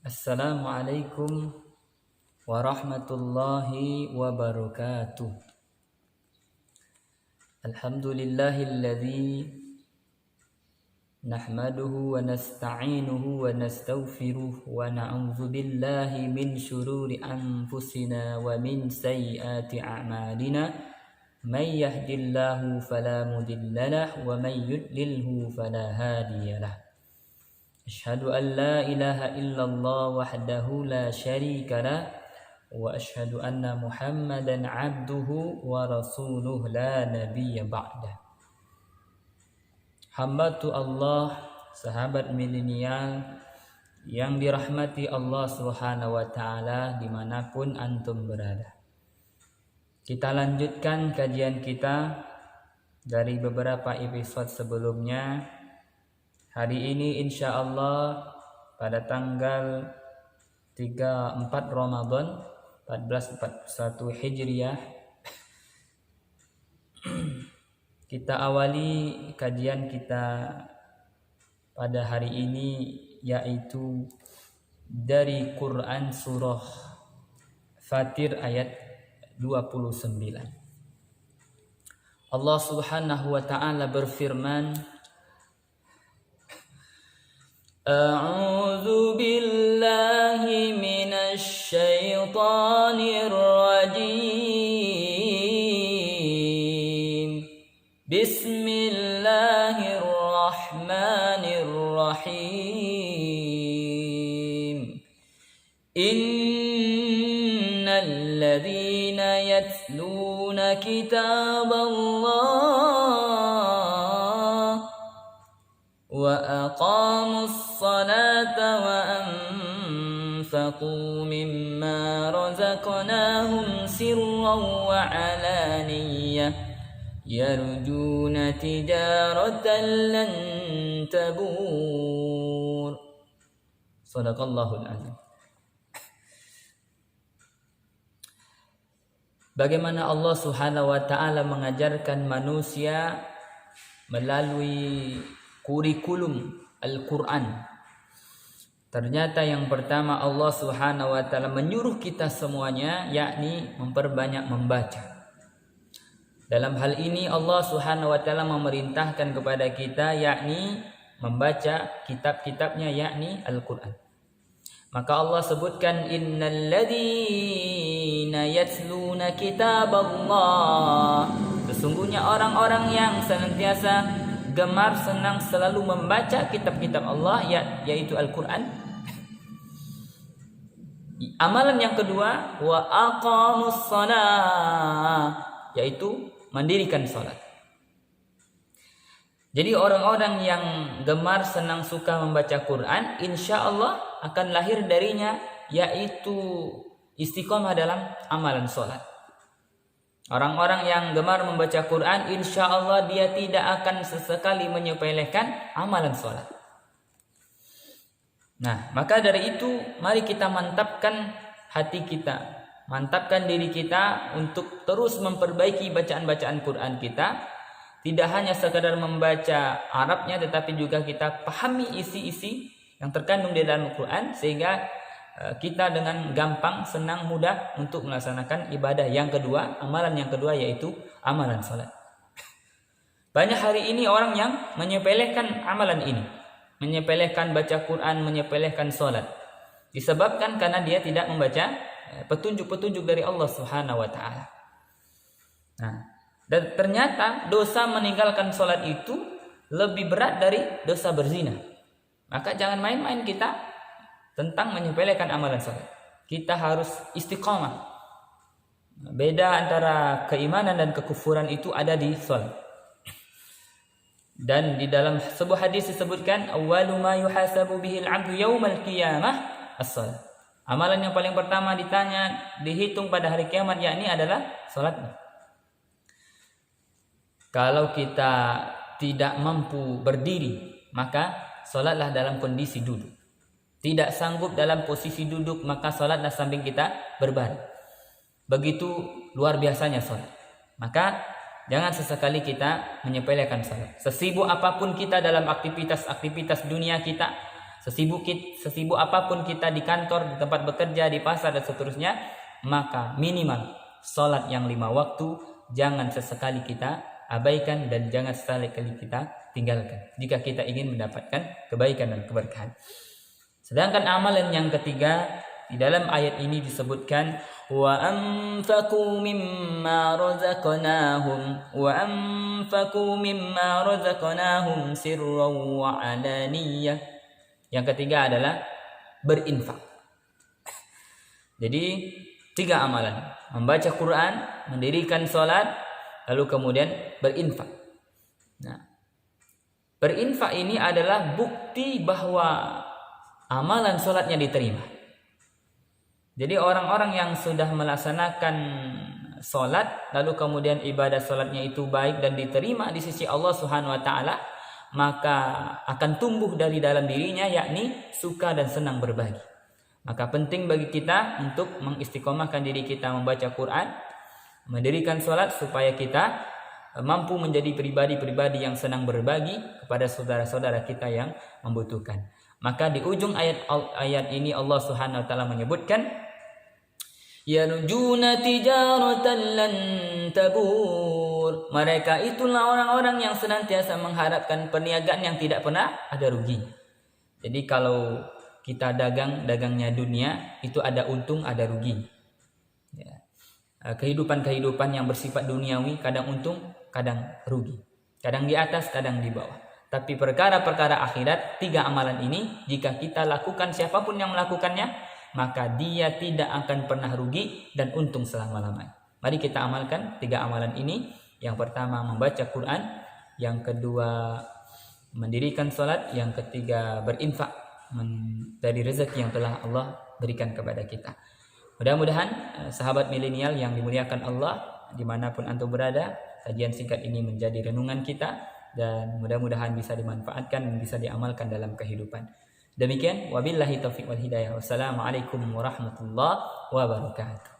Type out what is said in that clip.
Assalamualaikum warahmatullahi wabarakatuh. Alhamdulillahilladzi nahmaduhu wa nasta'inuhu wa nastaghfiruh wa na'udzu billahi min syururi anfusina wa min sayyiati a'malina. May yahdihillahu fala mudhillalah wa may yudlilhu fala hadiyalah. Asyhadu an la ilaha illallah wahdahu la syarika lah wa asyhadu anna Muhammadan abduhu wa rasuluh la nabiyya ba'dah. Hambatu Allah, sahabat milenial yang dirahmati Allah Subhanahu wa taala dimanapun antum berada. Kita lanjutkan kajian kita dari beberapa episode sebelumnya. Hari ini insya Allah pada tanggal 4 Ramadan 1441 Hijriah kita awali kajian kita pada hari ini, yaitu dari Quran surah Fatir ayat 29. Allah Subhanahu wa taala berfirman, A'udzu billahi minasy syaithanir rajim. Bismillahirrahmanirrahim. Innal ladzina yatluna kitaballah wa aqamus salata wa anfaqu mimma razaqnahum sirran wa alaniyah yarjuna tijaratan lan tabur. Shadaqallahul azim. Bagaimana Allah Subhanahu wa taala mengajarkan manusia melalui kurikulum Al-Quran. Ternyata yang pertama Allah Subhanahu wa taala menyuruh kita semuanya, yakni memperbanyak membaca. Dalam hal ini Allah Subhanahu wa taala memerintahkan kepada kita yakni membaca kitab-kitabnya, yakni Al-Quran. Maka Allah sebutkan innal ladzina yatluna kitaballah. Sesungguhnya orang-orang yang senantiasa gemar senang selalu membaca kitab-kitab Allah, yaitu Al-Quran. Amalan yang kedua, wa aqamus shalah, yaitu mendirikan salat. Jadi orang-orang yang gemar senang suka membaca Quran, insya Allah akan lahir darinya yaitu istiqomah dalam amalan salat. Orang-orang yang gemar membaca Quran, insya Allah dia tidak akan sesekali menyepelekan amalan sholat. Nah, maka dari itu mari kita mantapkan hati kita, mantapkan diri kita untuk terus memperbaiki bacaan-bacaan Quran kita. Tidak hanya sekadar membaca Arabnya, tetapi juga kita pahami isi-isi yang terkandung di dalam Quran, sehingga kita dengan gampang, senang, mudah untuk melaksanakan ibadah yang kedua, amalan yang kedua, yaitu amalan salat. Banyak hari ini orang yang menyepelekan amalan ini, menyepelekan baca Quran, menyepelekan salat, disebabkan karena dia tidak membaca petunjuk-petunjuk dari Allah Subhanahu wa taala. Nah, dan ternyata dosa meninggalkan salat itu lebih berat dari dosa berzina. Maka jangan main-main kita tentang menyepelekan amalan salat. Kita harus istiqamah. Beda antara keimanan dan kekufuran itu ada di salat. Dan di dalam sebuah hadis disebutkan awwalu ma yuhasabu bihil 'abdu yaumal qiyamah as-salat. Amalan yang paling pertama ditanya, dihitung pada hari kiamat, yakni adalah salatnya. Kalau kita tidak mampu berdiri, maka salatlah dalam kondisi duduk. Tidak sanggup dalam posisi duduk, maka salatlah samping kita berbaring. Begitu luar biasanya salat. Maka jangan sesekali kita menyepelekan salat. Sesibuk apapun kita dalam aktivitas-aktivitas dunia kita, sesibuk apapun kita di kantor, di tempat bekerja, di pasar dan seterusnya, maka minimal sholat yang 5 waktu jangan sesekali kita abaikan dan jangan sekali-kali kita tinggalkan jika kita ingin mendapatkan kebaikan dan keberkahan. Sedangkan amalan yang ketiga, di dalam ayat ini disebutkan wa anfaqu mimma razaqnahum sirran wa alaniyah. Yang ketiga adalah berinfak. Jadi 3 amalan: membaca Quran, mendirikan sholat, lalu kemudian berinfak. Nah, berinfak ini adalah bukti bahwa amalan sholatnya diterima. Jadi orang-orang yang sudah melaksanakan sholat, lalu kemudian ibadah sholatnya itu baik dan diterima di sisi Allah Subhanahu Wa Taala, maka akan tumbuh dari dalam dirinya, yakni suka dan senang berbagi. Maka penting bagi kita untuk mengistiqomahkan diri kita membaca Quran, mendirikan sholat, supaya kita mampu menjadi pribadi-pribadi yang senang berbagi kepada saudara-saudara kita yang membutuhkan. Maka di ujung ayat ini Allah Subhanahu Wa Taala menyebutkan, yarjuna tijaratan lan tabur. Mereka itulah orang-orang yang senantiasa mengharapkan perniagaan yang tidak pernah ada rugi. Jadi kalau kita dagangnya dunia, itu ada untung ada rugi. Ya. Kehidupan yang bersifat duniawi kadang untung, kadang rugi. Kadang di atas, kadang di bawah. Tapi perkara-perkara akhirat, 3 amalan ini jika kita lakukan, siapapun yang melakukannya, maka dia tidak akan pernah rugi dan untung selama-lamanya. Mari kita amalkan 3 amalan ini. Yang pertama membaca Quran, yang kedua mendirikan sholat, yang ketiga berinfak dari rezeki yang telah Allah berikan kepada kita. Mudah-mudahan sahabat milenial yang dimuliakan Allah, dimanapun antum berada, kajian singkat ini menjadi renungan kita, dan mudah-mudahan bisa dimanfaatkan dan bisa diamalkan dalam kehidupan. Demikian, wabillahi taufiq wal hidayah. Wassalamualaikum warahmatullahi wabarakatuh.